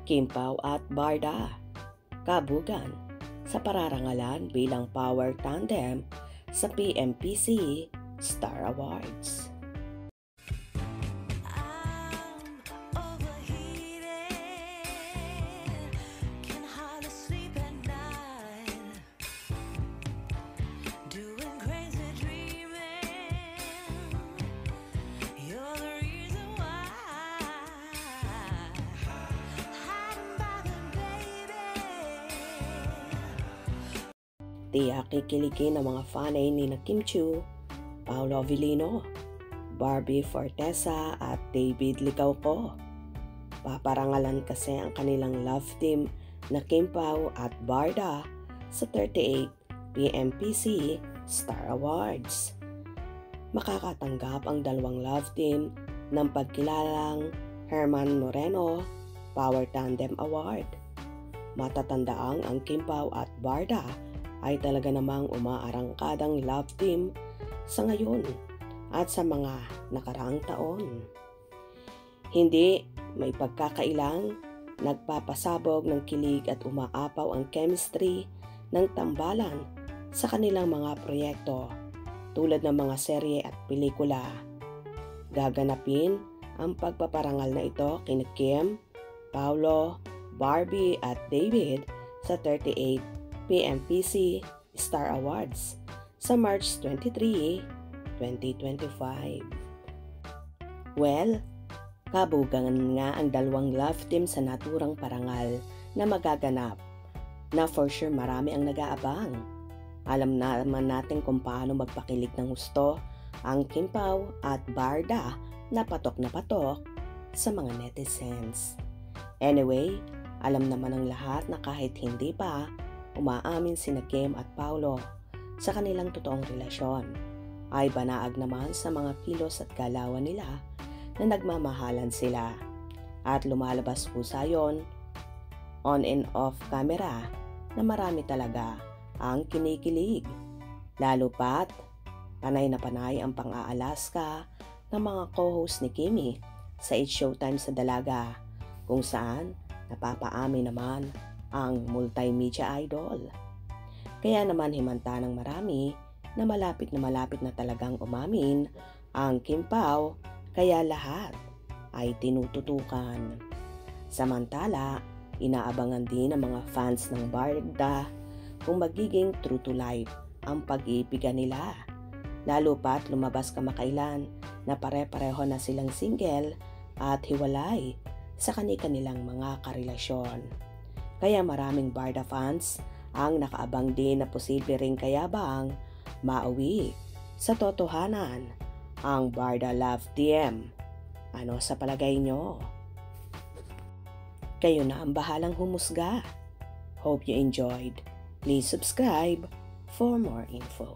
Kim Pao at Barda, kabugan sa pararangalan bilang power tandem sa PMPC Star Awards. Tiyak kikiligin ng mga fanay ni Kim Chiu, Paolo Avellino, Barbie Fortesa at David Licauco. Paparangalan kasi ang kanilang love team na Kim Pao at Barda sa 38 PMPC Star Awards. Makakatanggap ang dalawang love team ng pagkilalang Herman Moreno Power Tandem Award. Matatandaang ang Kim Pao at Barda ay talaga namang umaarangkadang love team sa ngayon at sa mga nakaraang taon. Hindi may pagkakailang nagpapasabog ng kilig at umaapaw ang chemistry ng tambalan sa kanilang mga proyekto tulad ng mga serye at pelikula. Gaganapin ang pagpaparangal na ito kina Kim, Paolo, Barbie at David sa 38 PMPC Star Awards sa March 23, 2025. Well, kabugan nga ang dalawang love team sa naturang parangal na magaganap na for sure marami ang nag-aabang. Alam naman natin kung paano magpakilig ng husto ang Kim Pao at Barda na patok sa mga netizens. Anyway, alam naman ng lahat na kahit hindi pa umaamin sina Kim at Paolo sa kanilang totoong relasyon, ay banaag naman sa mga kilos at galawan nila na nagmamahalan sila. At lumalabas po sa yon on and off camera na marami talaga ang kinikilig. Lalo pat panay na panay ang pang-aalaska ng mga co-host ni Kimi sa It's Showtime sa Dalaga, kung saan napapaamin naman ang multimedia idol. Kaya naman himanta ng marami na malapit na talagang umamin ang Kim Pao, kaya lahat ay tinututukan. Samantala, inaabangan din ng mga fans ng Barda kung magiging true to life ang pag-iibigan nila. Lalo pat lumabas kamakailan na pare-pareho na silang single at hiwalay sa kanilang mga karelasyon. Kaya maraming Barda fans ang nakaabang din na posible ring kayabang mauwi sa totohanan ang Barda Love Team. Ano sa palagay nyo? Kayo na ang bahalang humusga. Hope you enjoyed. Please subscribe for more info.